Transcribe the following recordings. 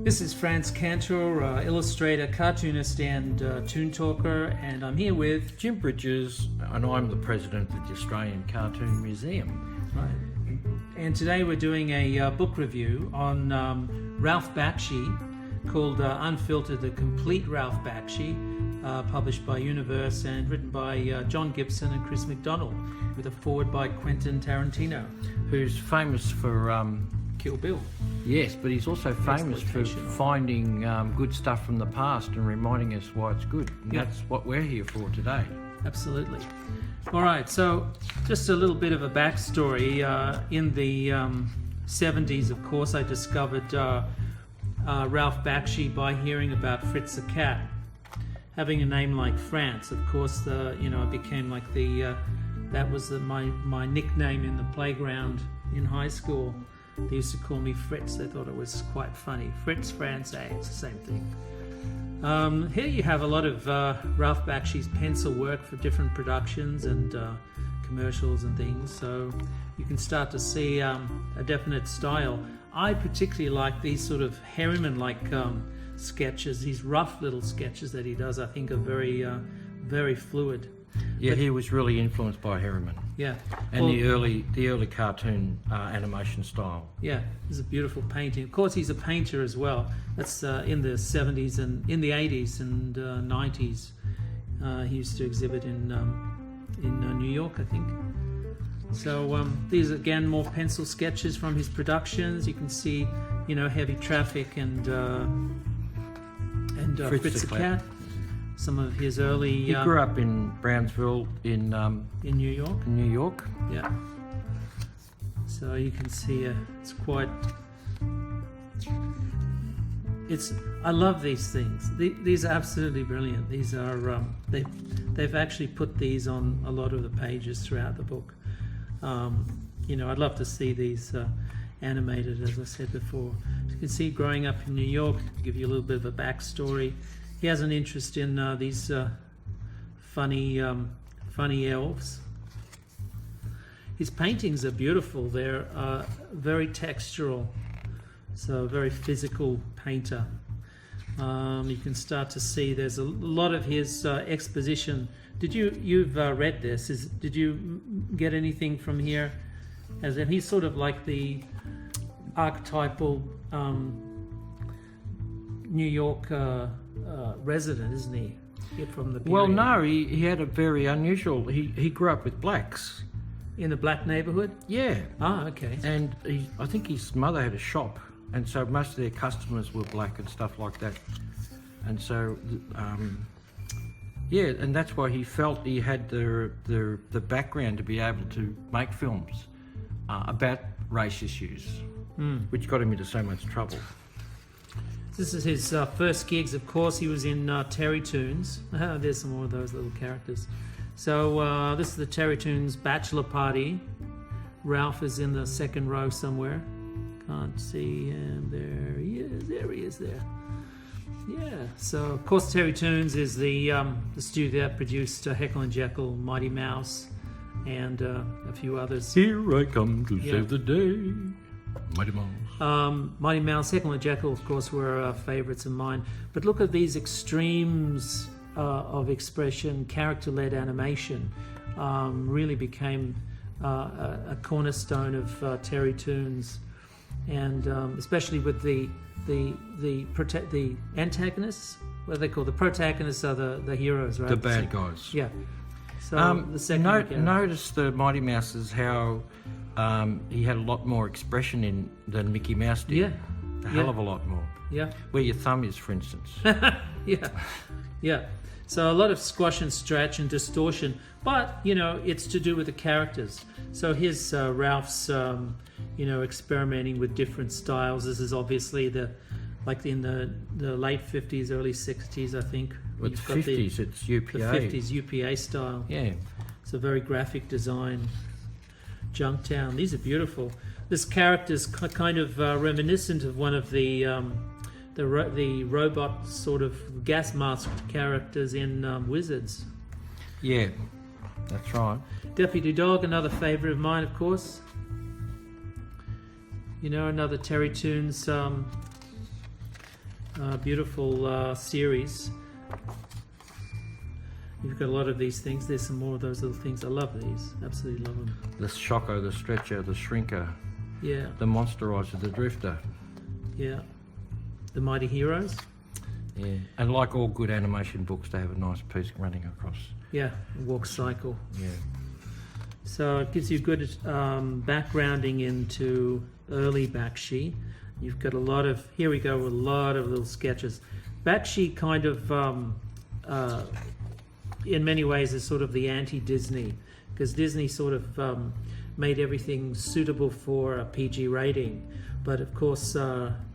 This is Franz Cantor, illustrator, cartoonist, and toon talker, and I'm here with Jim Bridges, and I'm the president of the Australian Cartoon Museum. Right. And today we're doing a book review on Ralph Bakshi called Unfiltered, the Complete Ralph Bakshi, published by Universe and written by John Gibson and Chris McDonnell, with a foreword by Quentin Tarantino, who's famous for Kill Bill. Yes, but he's also famous for finding good stuff from the past and reminding us why it's good. And that's what we're here for today. Absolutely. All right, so just a little bit of a backstory. In the 70s, of course, I discovered Ralph Bakshi by hearing about Fritz the Cat. Having a name like Franz, of course, it became like that was my nickname in the playground in high school. They used to call me Fritz. They thought it was quite funny. Fritz, Franz, it's the same thing. Here you have a lot of Ralph Bakshi's pencil work for different productions and commercials and things. So you can start to see a definite style. I particularly like these sort of Harriman-like sketches, these rough little sketches that he does. I think are very, very fluid. Yeah, he was really influenced by Harriman. Yeah, and the early cartoon animation style. Yeah, it's a beautiful painting. Of course, he's a painter as well. That's in the 70s and in the 80s and 90s. He used to exhibit in New York, I think. So these are, again, more pencil sketches from his productions. You can see, heavy traffic and Fritz the Cat. Some of his early... He grew up in Brownsville in New York. New York. Yeah. So you can see it's quite... I love these things. These are absolutely brilliant. These are... They've actually put these on a lot of the pages throughout the book. I'd love to see these animated, as I said before. You can see growing up in New York, to give you a little bit of a backstory. He has an interest in these funny elves. His paintings are beautiful. They're very textural, so a very physical painter. You can start to see there's a lot of his exposition. You've read this? Did you get anything from here? And he's sort of like the archetypal New York resident, isn't he? From the period. Well, no, he had a very unusual... He grew up with blacks. In a black neighbourhood? Yeah. Ah, okay. And I think his mother had a shop, and so most of their customers were black and stuff like that. And so, and that's why he felt he had the background to be able to make films about race issues, which got him into so much trouble. This is his first gigs, of course. He was in Terrytoons. There's some more of those little characters. So this is the Terrytoons bachelor party. Ralph is in the second row somewhere. Can't see him. There he is. There he is there. Yeah. So, of course, Terrytoons is the studio that produced Heckle and Jekyll, Mighty Mouse, and a few others. Here I come to save the day. Mighty Mouse. Mighty Mouse, Heckle and Jekyll, of course, were favourites of mine. But look at these extremes of expression. Character-led animation really became a cornerstone of Terrytoons, and especially with the antagonists. What are they called? The protagonists are the heroes, right? The bad guys. Yeah. So the second. Notice the Mighty Mouses, how he had a lot more expression than Mickey Mouse did. Yeah. A hell of a lot more. Yeah. Where your thumb is, for instance. Yeah. So a lot of squash and stretch and distortion, but it's to do with the characters. So here's Ralph's, experimenting with different styles. This is obviously in the late 50s, early 60s, I think. Well, it's 50s. It's UPA. The 50s UPA style. Yeah. It's a very graphic design. Junktown. These are beautiful. This character's kind of reminiscent of one of the robot sort of gas masked characters in Wizards. Yeah, that's right. Deputy Dog, another favourite of mine, of course. Another Terrytoons Beautiful series. You've got a lot of these things. There's some more of those little things. I love these. Absolutely love them. The Shocker, the Stretcher, the Shrinker, Yeah, the Monsterizer, the Drifter. yeah. The Mighty Heroes. Yeah. And like all good animation books, they have a nice piece running across. Yeah, Walk Cycle. Yeah. So it gives you good backgrounding into early Bakshi. You've got a lot of, here we go, a lot of little sketches. Bakshi kind of, in many ways, is sort of the anti-Disney, because Disney sort of made everything suitable for a PG rating. But of course,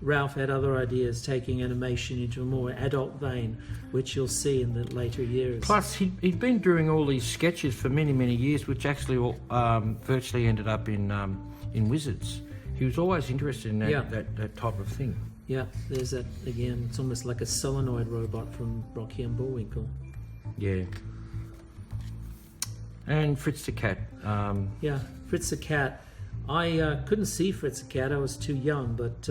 Ralph had other ideas, taking animation into a more adult vein, which you'll see in the later years. Plus, he'd been doing all these sketches for many, many years, which actually virtually ended up in Wizards. He was always interested in that type of thing. Yeah, there's that again. It's almost like a solenoid robot from Rocky and Bullwinkle. Yeah. And Fritz the Cat. Yeah, Fritz the Cat. I couldn't see Fritz the Cat. I was too young, but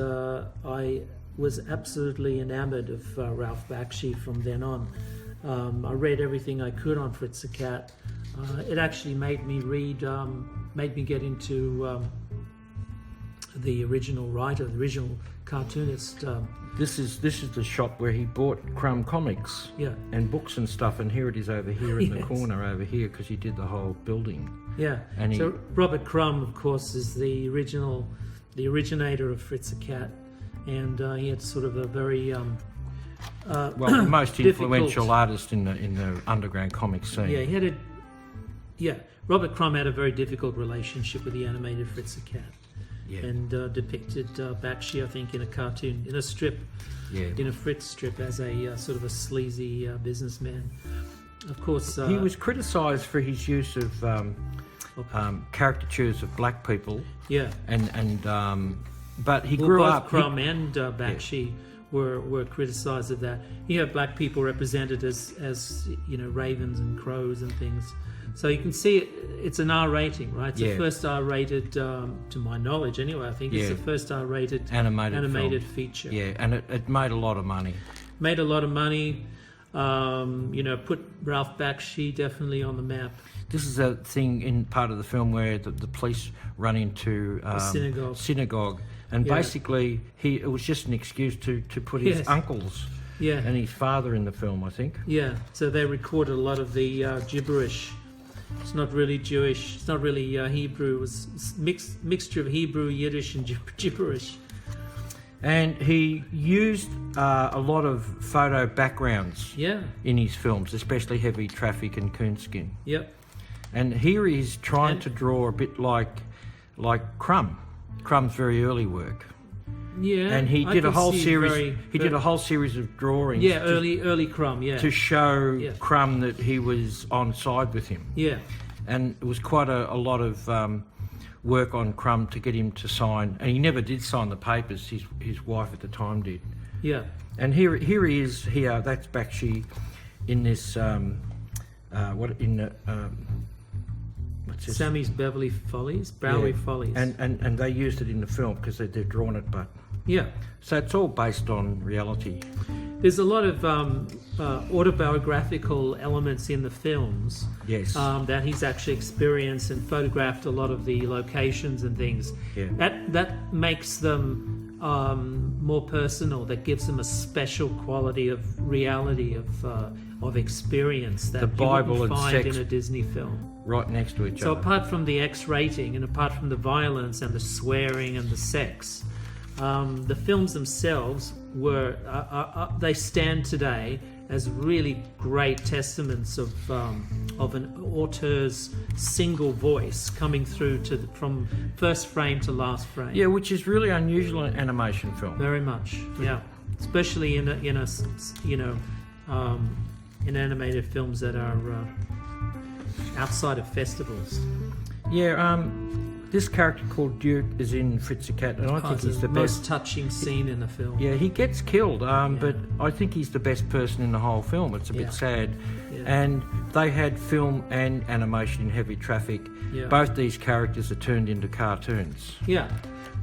I was absolutely enamored of Ralph Bakshi from then on. I read everything I could on Fritz the Cat. It actually made me read, made me get into the original writer, the original cartoonist. This is the shop where he bought Crumb comics and books and stuff, and here it is over here in the corner over here, because he did the whole building. Yeah. And so Robert Crumb, of course, is the originator of Fritz the Cat, and he had sort of a very well, the most influential artist in the underground comic scene. Yeah, he had Robert Crumb had a very difficult relationship with the animated Fritz the Cat. Yeah. And depicted Bakshi, I think, in a cartoon, in a strip, in a Fritz strip, as a sort of a sleazy businessman. Of course, he was criticised for his use of caricatures of black people. Yeah, but he grew both up. Crumb and Bakshi were criticised of that. He had black people represented as ravens and crows and things. So you can see it's an R rating, right? It's the first R-rated, to my knowledge anyway, I think it's the first R-rated animated feature. Yeah, and it made a lot of money. Made a lot of money, put Ralph Bakshi definitely on the map. This is a thing in part of the film where the police run into a synagogue, and basically it was just an excuse to put his uncles and his father in the film, I think. Yeah, so they recorded a lot of the gibberish. It's not really Jewish, it's not really Hebrew, it was mixture of Hebrew, Yiddish and gibberish. And he used a lot of photo backgrounds in his films, especially Heavy Traffic and Coonskin. Yep. And here he's trying to draw a bit like Crumb's very early work. Yeah, and he did a whole series. He did a whole series of drawings. Yeah, early Crumb. Yeah, to show Crumb that he was on side with him. Yeah, and it was quite a lot of work on Crumb to get him to sign, and he never did sign the papers. His wife at the time did. Yeah, and here he is. Here, that's Bakshi in this. What's this? Sammy's Bowery Follies. And they used it in the film because they've drawn it, but. Yeah. So it's all based on reality. There's a lot of autobiographical elements in the films. Yes. That he's actually experienced and photographed a lot of the locations and things. Yeah. That makes them more personal. That gives them a special quality of reality of experience that the Bible you wouldn't and find sex in a Disney film. Right next to each other. So apart from the X rating and apart from the violence and the swearing and the sex, the films themselves they stand today as really great testaments of an auteur's single voice coming through from first frame to last frame. Yeah, which is really unusual in animation film. Very much, yeah, especially in animated films that are outside of festivals. Yeah, this character called Duke is in Fritz the Cat, and I think he's the most touching scene in the film. Yeah, he gets killed, but I think he's the best person in the whole film. It's a bit sad. Yeah. And they had film and animation in Heavy Traffic. Yeah. Both these characters are turned into cartoons. Yeah.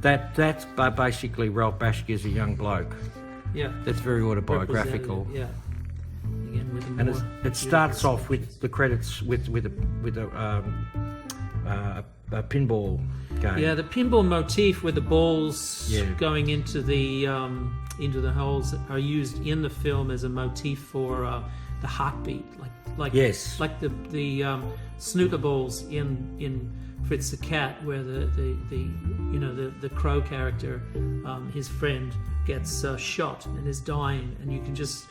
That's basically Ralph Bakshi as a young bloke. Yeah. That's very autobiographical. Yeah. Again, with And it starts off with the credits with a pinball game. Yeah, the pinball motif with the balls Yeah. going into the holes are used in the film as a motif for the heartbeat, like Yes. like the snooker balls in Fritz the Cat, where the crow character, his friend, gets shot and is dying, and you can just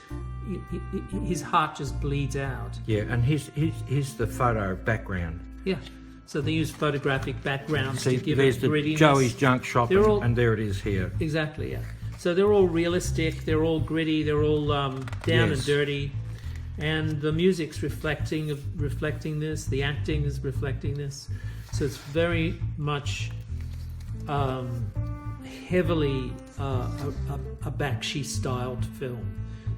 his heart just bleeds out. Yeah, and here's the photo background. Yeah. So they use photographic backgrounds See, to give there's it the grittiness. Joey's junk shop, They're and there it is here. Exactly, yeah. So they're all realistic, they're all gritty, they're all down Yes. and dirty, and the music's reflecting this. The acting is reflecting this. So it's very much heavily a Bakshi styled film.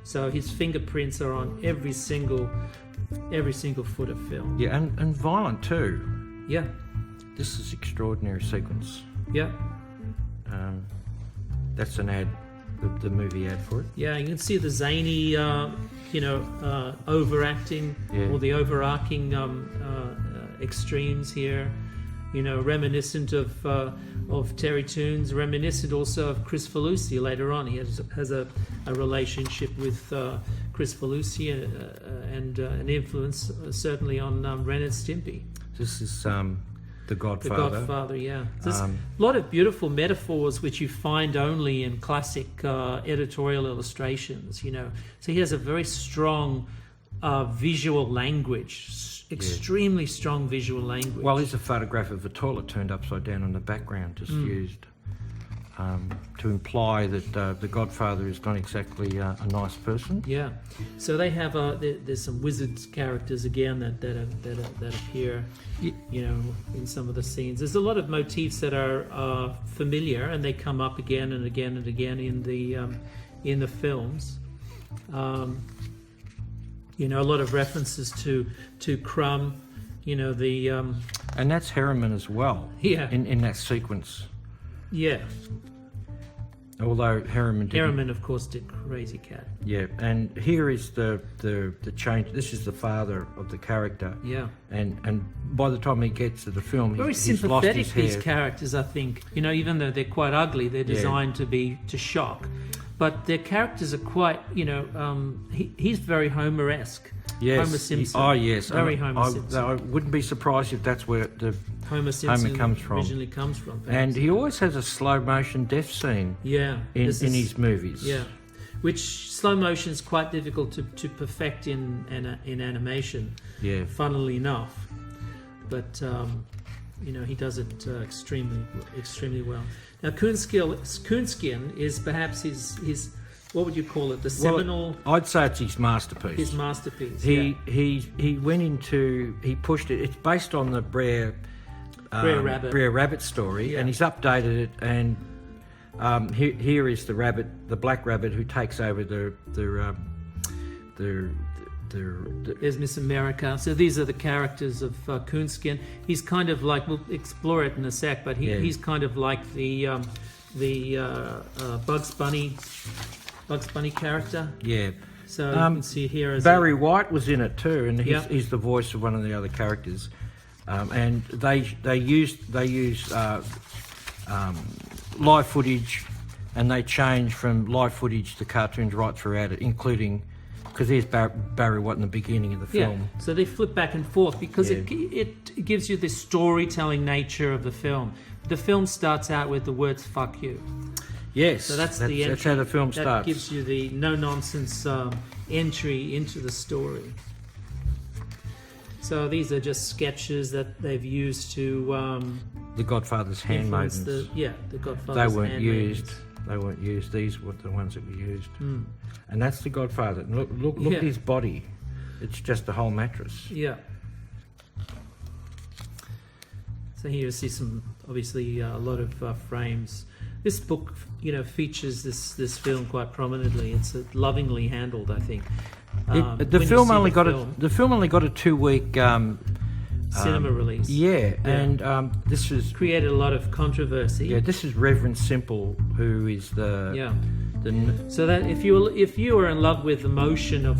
So his fingerprints are on every single foot of film. Yeah, and violent too. Yeah, This is extraordinary sequence. yeah. That's an ad, the movie ad for it. Yeah, you can see the zany, overacting, Yeah. or the overarching extremes here. Reminiscent of Terrytoons, reminiscent also of Chris Felucci later on. He has a relationship with Chris Felucci and an influence certainly on Ren and Stimpy. This is The Godfather. The Godfather, yeah. There's a lot of beautiful metaphors which you find only in classic editorial illustrations, So he has a very strong visual language, extremely strong visual language. Well, here's a photograph of the toilet turned upside down in the background, just used to imply that the Godfather is not exactly a nice person. Yeah. So they have there's some wizard characters again that appear, in some of the scenes. There's a lot of motifs that are familiar, and they come up again and again and again in the films. A lot of references to Crumb, And that's Harriman as well. Yeah. In that sequence. Yeah. Although Harriman, of course, did Crazy Cat. Yeah, and here is the change. This is the father of the character. Yeah. And by the time he gets to the film, Very he's lost sympathetic, his hair. these characters, I think. Even though they're quite ugly, they're designed to shock. But their characters are quite, he's very Homer-esque. Yes. Homer Simpson. Oh, yes. Very Homer Simpson. I wouldn't be surprised if that's where the Homer Simpson comes from. originally comes from. And he always has a slow motion death scene. Yeah. In his movies. Yeah. Which slow motion is quite difficult to perfect in animation. Yeah. Funnily enough, but he does it extremely well. Now, Coonskin is perhaps his what would you call it? The seminal. Well, I'd say it's his masterpiece. His masterpiece. He went into, he pushed it. It's based on the Brer Rabbit story, and he's updated it. And here is the black rabbit who takes over There's Miss America. So these are the characters of Coonskin. He's kind of like, we'll explore it in a sec, but he's kind of like the Bugs Bunny character. Yeah. So you can see here as Barry White was in it too, and he's the voice of one of the other characters. And they use live footage, and they change from live footage to cartoons right throughout it, including. Because there's Barry White in the beginning of the film. Yeah, so they flip back and forth because it gives you the storytelling nature of the film. The film starts out with the words "fuck you." Yes, so that's the entry. That's how the film that starts. Gives you the no-nonsense entry into the story. So these are just sketches that they've used to... the Godfather's handmaidens. The Godfather's They weren't handmaidens. used. They weren't used. These were the ones that were used. And that's the Godfather. Look at his body. It's just a whole mattress. Yeah. So here you see obviously a lot of frames. This book, features this film quite prominently. It's lovingly handled, I think. The film only got a 2-week cinema release. Yeah, and this is created a lot of controversy. Yeah, this is Reverend Simple, who is the So that if you are in love with the motion of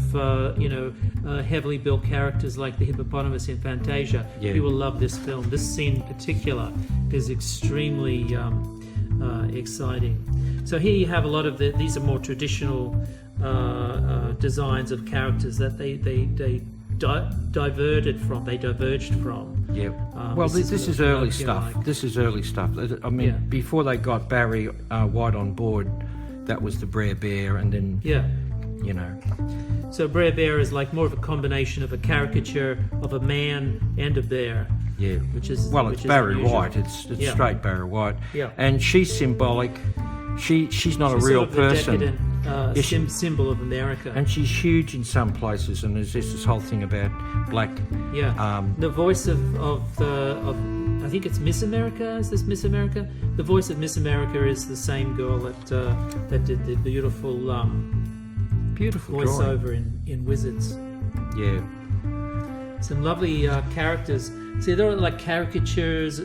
heavily built characters like the hippopotamus in Fantasia, you will love this film. This scene in particular is extremely exciting. So here you have a lot of these are more traditional designs of characters that they diverged from. Yeah. Well, this is early stuff. Like. This is early stuff. I mean, before they got Barry White on board, that was the Brer Bear, and then you know. So Brer Bear is like more of a combination of a caricature of a man and a bear. Yeah. It's Barry unusual. White. It's straight Barry White. Yeah. And she's symbolic. She's not a real sort of the person. decadent, symbol of America. And she's huge in some places, and there's this whole thing about black. Yeah. The voice of I think it's Miss America. Is this Miss America? The voice of Miss America is the same girl that did the beautiful voiceover in Wizards. Yeah. Some lovely characters. See, they're like caricatures,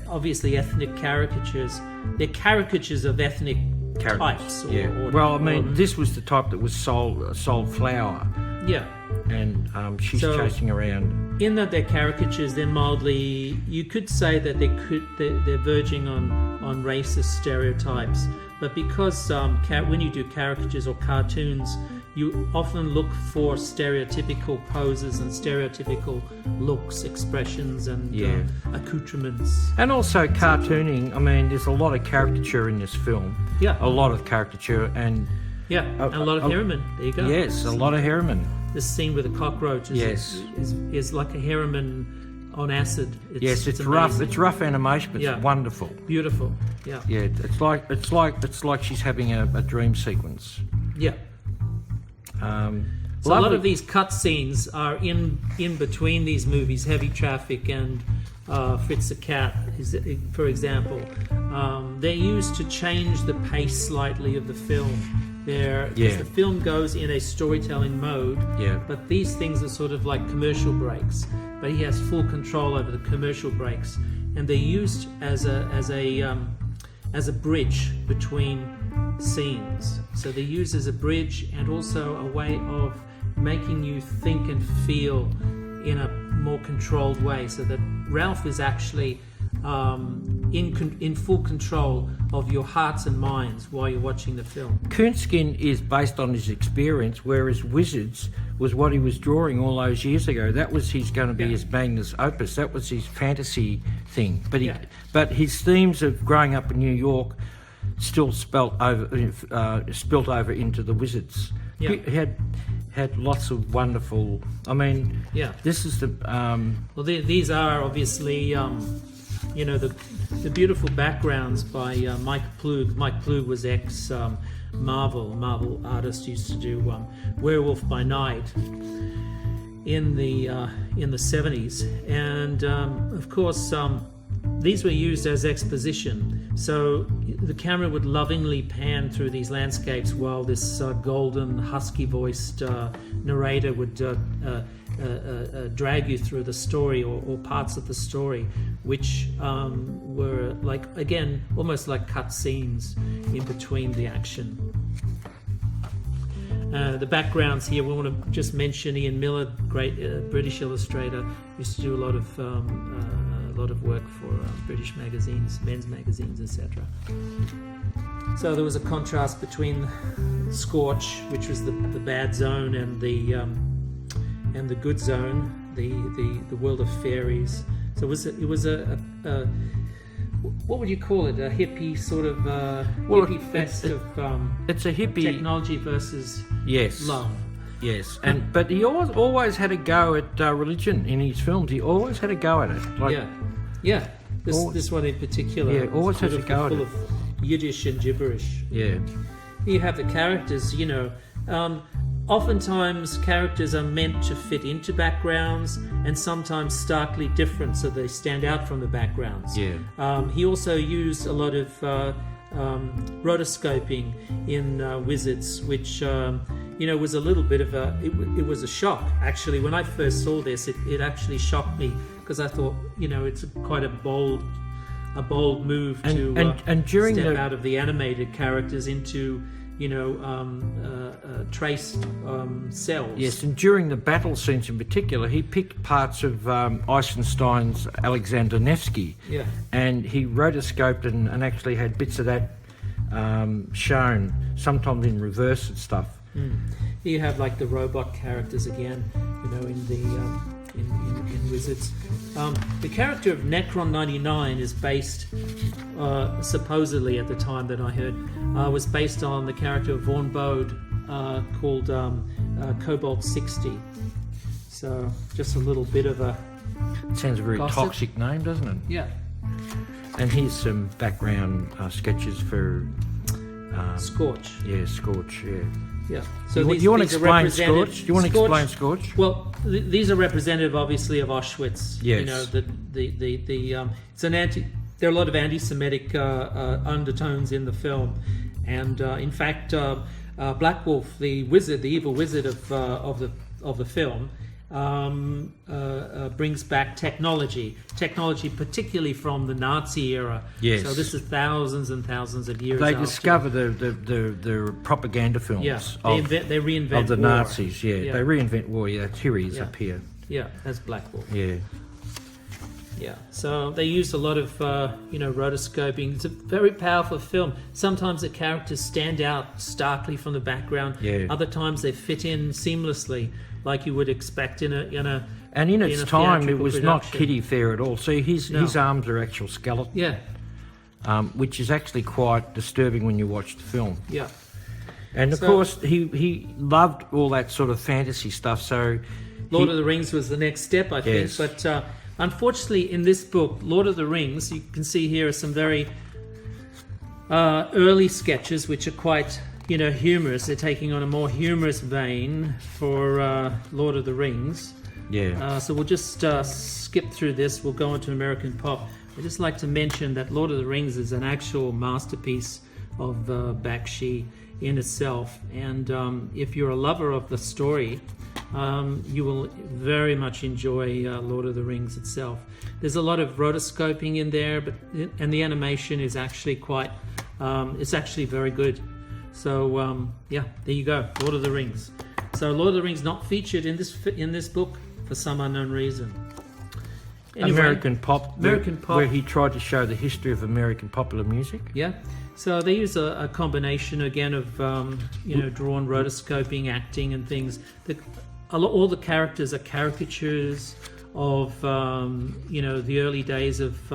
obviously ethnic caricatures. They're caricatures of ethnic types. This was the type that was sold flour. Yeah. And she's chasing around. In that they're caricatures, they're mildly, you could say that they're verging on racist stereotypes. But because when you do caricatures or cartoons, you often look for stereotypical poses and stereotypical looks, expressions, and accoutrements. And also cartooning. I mean, there's a lot of caricature in this film. Yeah. A lot of caricature and... Yeah, and a lot of Harriman. There you go. Yes, a lot of Harriman. This scene with the cockroach is like a Harriman on acid. It's rough. It's rough animation, but it's wonderful. Beautiful. Yeah. Yeah, it's like she's having a dream sequence. Yeah. So a lot of these cut scenes are in between these movies, Heavy Traffic and Fritz the Cat, for example. They're used to change the pace slightly of the film. Because the film goes in a storytelling mode, but these things are sort of like commercial breaks. But he has full control over the commercial breaks, and they're used as a bridge between scenes. So they're used as a bridge and also a way of making you think and feel in a more controlled way, so that Ralph is actually in full control of your hearts and minds while you're watching the film. Coonskin is based on his experience, whereas Wizards was what he was drawing all those years ago. That was his magnus opus. That was his fantasy thing. But his themes of growing up in New York still spilt over into the Wizards. Yeah. He had lots of wonderful. I mean, this is the. These are obviously. The beautiful backgrounds by Mike Ploog. Mike Ploog was Marvel artist, used to do Werewolf by Night in the 70s, and of course these were used as exposition. So the camera would lovingly pan through these landscapes while this golden, husky-voiced narrator would drag you through the story or parts of the story, which were like, again, almost like cut scenes in between the action. The backgrounds here, we want to just mention Ian Miller, great British illustrator, used to do a lot of work for British magazines, men's magazines, etc. So there was a contrast between Scorch, which was the bad zone, and the good zone, the world of fairies. So it was a what would you call it? A hippie sort of hippie fest of it's a hippie technology versus love. Yes, but he always had a go at religion in his films. He always had a go at it. This one in particular. Yeah, always had a go at it. Full of Yiddish and gibberish. Yeah. You have the characters. Oftentimes characters are meant to fit into backgrounds, and sometimes starkly different, so they stand out from the backgrounds. Yeah. He also used a lot of rotoscoping in Wizards, which was a little bit of it was a shock actually. When I first saw this, it actually shocked me, because I thought, it's quite a bold move to during step out of the animated characters into traced cells. Yes, and during the battle scenes in particular, he picked parts of Eisenstein's Alexander Nevsky, Yeah. and he rotoscoped and actually had bits of that shown, sometimes in reverse and stuff. You have like the robot characters again, in the in Wizards. The character of Necron 99 is based, supposedly at the time that I heard, was based on the character of Vaughn Bode called Cobalt 60. So just a little bit of a... Sounds a very gossip. toxic name, doesn't it? Yeah. And here's some background sketches for... Scorch. Yeah, Scorch, yeah. Yeah. So you want to these are explain representative- Scorch? Do you want to explain Scorch? Well, these are representative, obviously, of Auschwitz. Yes. It's an there are a lot of anti-Semitic undertones in the film, and in fact, Black Wolf, the wizard, the evil wizard of the film, brings back technology, particularly from the Nazi era. Yes. So this is thousands and thousands of years. They after. discover the propaganda films they reinvent of the war. Nazis. Yeah, they reinvent war. Yeah, Tyrrhe's Yeah. up here. Yeah, that's Black Wolf. Yeah. Yeah, so they used a lot of rotoscoping. It's a very powerful film. Sometimes the characters stand out starkly from the background. Yeah. Other times they fit in seamlessly, like you would expect in a And in its time, it theatrical was not production. kiddie fair at all. So his arms are actual skeleton, Yeah, which is actually quite disturbing when you watch the film. yeah, And of course, he loved all that sort of fantasy stuff. So Lord of the Rings was the next step, I think. Yes. But unfortunately, in this book, Lord of the Rings, you can see here are some very early sketches, which are quite, humorous. They're taking on a more humorous vein for Lord of the Rings. yeah, So we'll just skip through this. We'll go on to American Pop. I'd just like to mention that Lord of the Rings is an actual masterpiece of Bakshi in itself. And if you're a lover of the story, you will very much enjoy Lord of the Rings itself. There's a lot of rotoscoping in there, and the animation is actually quite, it's actually very good. So there you go, Lord of the Rings. So Lord of the Rings not featured in this book for some unknown reason. Anyway, American Pop, Pop. where he tried to show the history of American popular music. Yeah. So they use a combination again of drawn rotoscoping, acting, and things. All the characters are caricatures of the early days of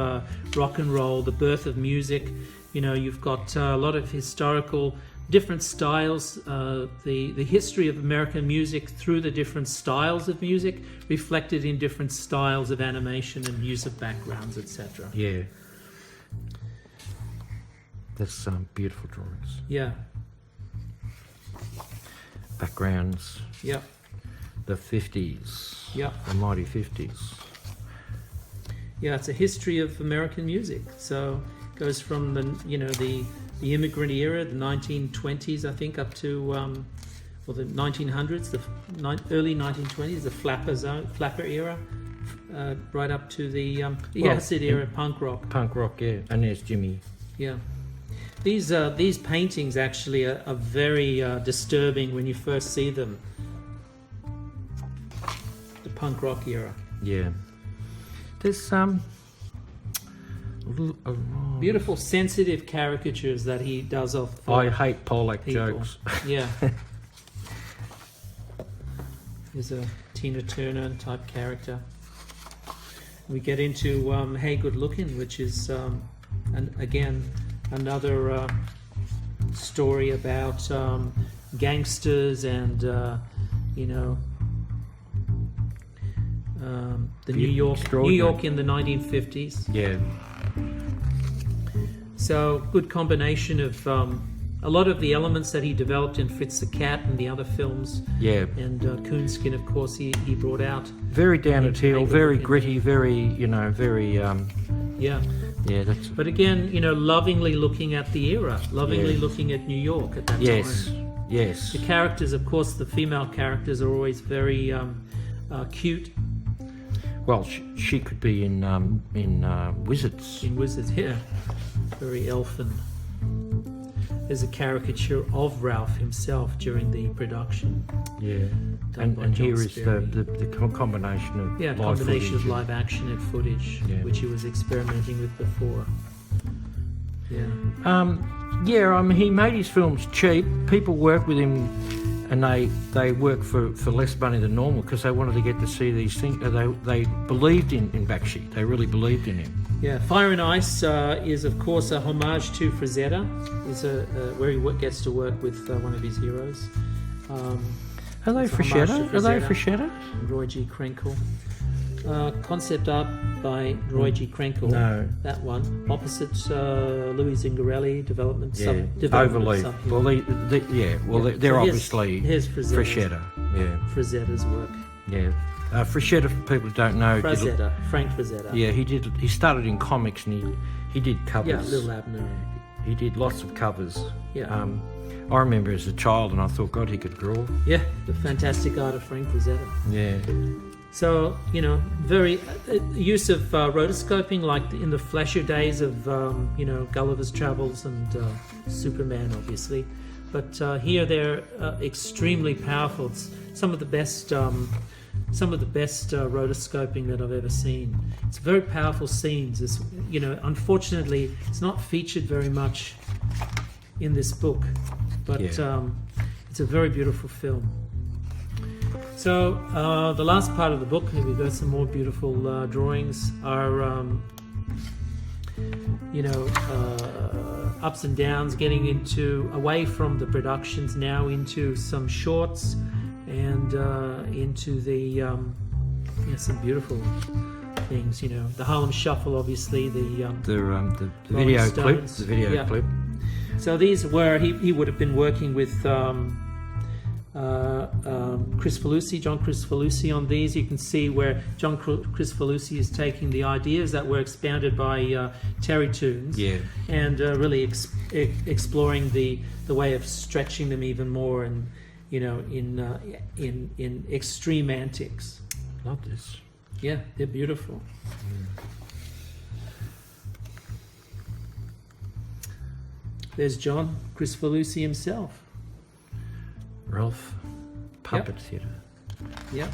rock and roll, the birth of music. You've got a lot of historical different styles, the history of American music through the different styles of music, reflected in different styles of animation and use of backgrounds, etc. Yeah. That's some beautiful drawings. Yeah. Backgrounds. Yeah. The 50s. Yeah. The mighty 50s. Yeah, it's a history of American music. So it goes from the immigrant era, the 1920s, I think, up to the 1900s, the early 1920s, the flapper era, right up to the acid era, punk rock. Punk rock, yeah. And there's Jimmy. Yeah. These paintings actually are very disturbing when you first see them. The punk rock era. Yeah. There's beautiful, sensitive caricatures that he does of. I hate Pollock people. jokes. Yeah. There's a Tina Turner type character. We get into Hey Good Lookin, which is again another story about gangsters and the New York in the 1950s. Yeah. So good combination of a lot of the elements that he developed in Fritz the Cat and the other films. Yeah. And Coonskin, of course, he brought out. Very down at heel, very gritty, very very. Yeah. Yeah, that's. But again, lovingly looking at the era, lovingly looking at New York at that time. Yes. The characters, of course, the female characters are always very cute. Well, she could be in Wizards. In Wizards, yeah. Very elfin. there's a caricature of Ralph himself during the production. Yeah, Done by and John here is Sperry. the combination of Yeah, live combination footage. of live action and footage, Yeah. which he was experimenting with before. Yeah. Yeah, I mean, he made his films cheap. People work with him, and they work for less money than normal because they wanted to get to see these things. They believed in Bakshi. They really believed in him. Yeah, Fire and Ice is of course a homage to Frazetta. Is where he gets to work with one of his heroes. Are they It's a homage to Frechetta? Are they Frazetta. Frechetta? Roy G. Krenkel. Concept art by Roy G. Krenkel. No. That one. Opposite Louis Zingarelli, development. Yeah, Development overleaf. of Well, they're So obviously here's Frechetta. Yeah, Frazetta's work. yeah. Frechetta, for people who don't know, Frank Frazetta. yeah, he started in comics and he did covers. Yeah, Little Abner. He did lots of covers. Yeah. I remember as a child, and I thought, God, he could draw. Yeah, the fantastic art of Frank Frazetta. Yeah. So, very use of rotoscoping, like in the flasher days of, Gulliver's Travels and Superman, obviously. But here they're extremely powerful. It's some of the best rotoscoping that I've ever seen. It's very powerful scenes. It's, unfortunately, it's not featured very much in this book, but it's a very beautiful film. So the last part of the book, we've got some more beautiful drawings, are ups and downs, getting away from the productions now into some shorts and into the some beautiful things. The Harlem Shuffle, obviously, the video clip. Stones. The video clip. So these were he would have been working with Chris Felucci, John Chris Felucci on these. You can see where John Chris Felucci is taking the ideas that were expounded by Terrytoons, and really exploring the way of stretching them even more, and in extreme antics. Love this. Yeah, they're beautiful. There's John Chris Felucci himself. Ralph, puppet theatre. Yep.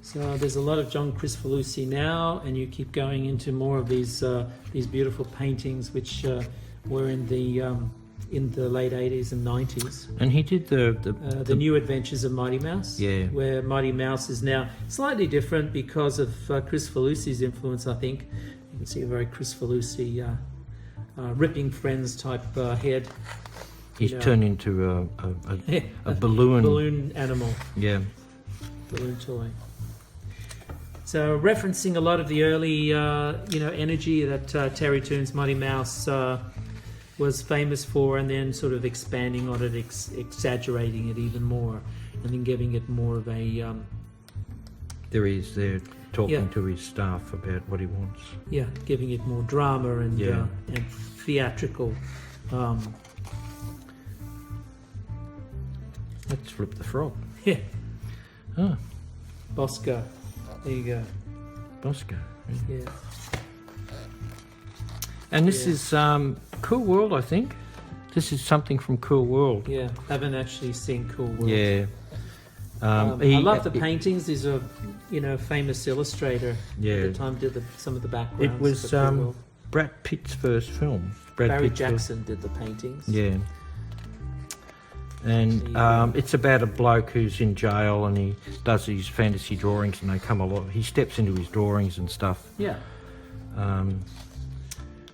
So there's a lot of John Chris Felucci now, and you keep going into more of these beautiful paintings, which were in the late 80s and 90s. And he did the New Adventures of Mighty Mouse. Yeah. Where Mighty Mouse is now slightly different because of Chris Felucci's influence, I think. You can see a very Chris Felucci ripping friends type head. He's turned into a balloon. Balloon animal. Yeah. Balloon toy. So referencing a lot of the early, energy that Terrytoons Mighty Mouse was famous for, and then sort of expanding on it, exaggerating it even more, and then giving it more of a... There he is there talking to his staff about what he wants. Yeah, giving it more drama and theatrical. Let's flip the frog. Yeah. Oh, Bosco. There you go. Bosco. Yeah. And this is Cool World, I think. This is something from Cool World. Yeah, haven't actually seen Cool World. Yeah. I love the paintings. He's a famous illustrator. Yeah. At the time did some of the backgrounds. It was for Cool World. Brad Pitt's first film. Barry Jackson did the paintings. Yeah. And it's about a bloke who's in jail, and he does these fantasy drawings, and they come alive. He steps into his drawings and stuff. Yeah. Some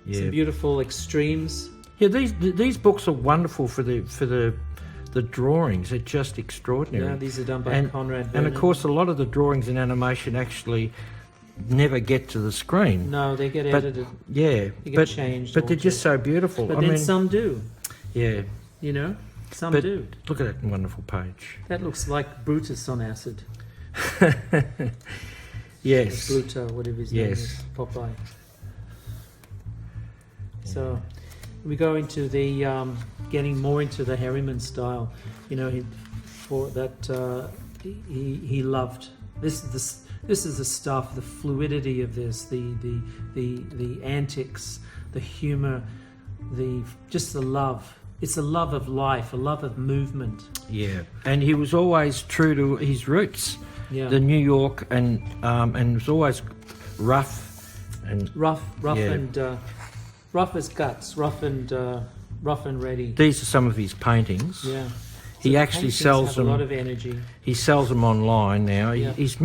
beautiful extremes. Yeah, these books are wonderful for the drawings. They're just extraordinary. Yeah, these are done by Conrad And Vernon. of course, a lot of the drawings in animation actually never get to the screen. No, they get edited. Yeah, They get changed. but they're just so beautiful. But then some do. Yeah. Some But do. look at that wonderful page. That looks like Brutus on acid. Yes. Or Bluto, whatever his name Yes. is. Popeye. So we go into the getting more into the Harriman style. He loved this. This is the stuff, the fluidity of this, the antics, the humor, just the love it's a love of life, a love of movement. Yeah, and he was always true to his roots. Yeah. The New York, and was always rough and rough as guts, rough and ready. These are some of his paintings. Yeah. He actually sells them. A lot of energy. He sells them online now. Yeah. He's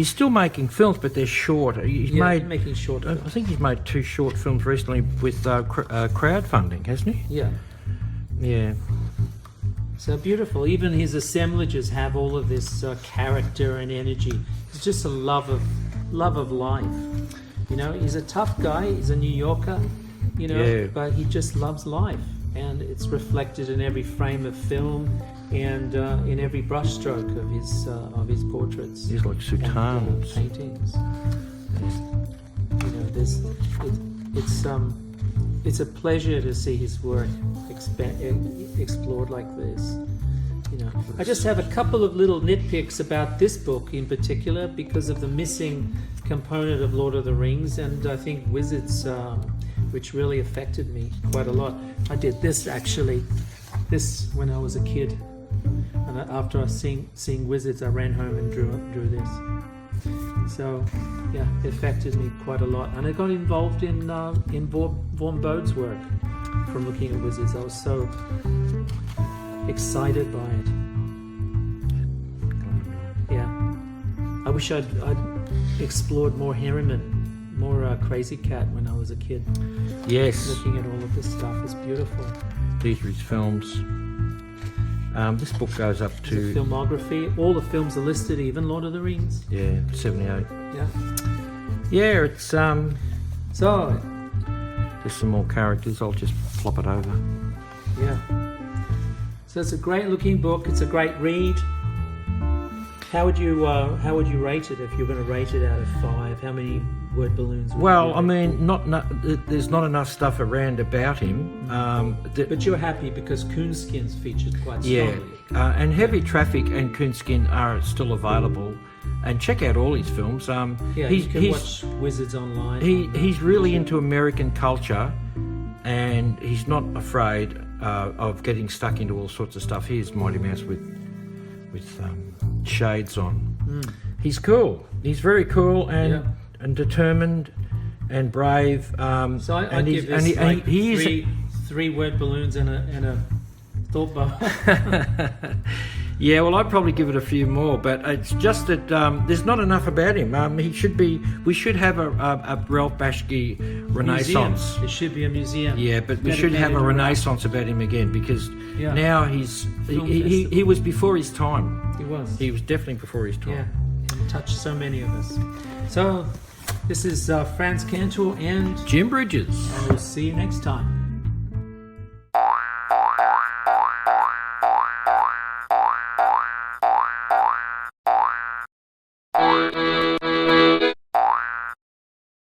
still making films, but they're short. He's making short films. I think he's made 2 short films recently with crowdfunding, hasn't he? Yeah. Yeah. So beautiful. Even his assemblages have all of this character and energy. It's just a love of life. You know, he's a tough guy. He's a New Yorker. You know, Yeah. but he just loves life, and it's reflected in every frame of film and in every brushstroke of his portraits. He's like sultans. Paintings. You know, it's a pleasure to see his work explored like this. You know, I just have a couple of little nitpicks about this book in particular because of the missing component of Lord of the Rings, and I think Wizards, which really affected me quite a lot. I did this when I was a kid, and after I seeing Wizards, I ran home and drew this. So, yeah, it affected me quite a lot, and I got involved in Vaughan Bode's work from looking at Wizards. I was so excited by it. Yeah, I wish I'd explored more Harriman, more Crazy Cat when I was a kid. Yes. Looking at all of this stuff is beautiful. These are his films. This book goes up to... The filmography. All the films are listed, even Lord of the Rings. Yeah, 78. Yeah. Yeah, it's... So... There's some more characters. I'll just flop it over. Yeah. So it's a great looking book. It's a great read. How would you rate it if you're going to rate it out of 5? How many word balloons? Well, I mean, there's not enough stuff around about him. But you're happy because Coonskin's featured quite strongly. Yeah, and Heavy Traffic and Coonskin are still available. And check out all his films. You can watch Wizards online. He's really into American culture, and he's not afraid of getting stuck into all sorts of stuff. Here's Mighty Mouse with shades on. He's cool. He's very cool and determined and brave. So I give this three word balloons and a thought bubble. Yeah, well, I'd probably give it a few more, but it's just that there's not enough about him. We should have a Ralph Bakshi Renaissance. Museum. There should be a museum. Yeah, but we should have a Renaissance about him again because now he was before his time. He was definitely before his time. Yeah, and touched so many of us. So this is Franz Cantor and Jim Bridges. And we'll see you next time.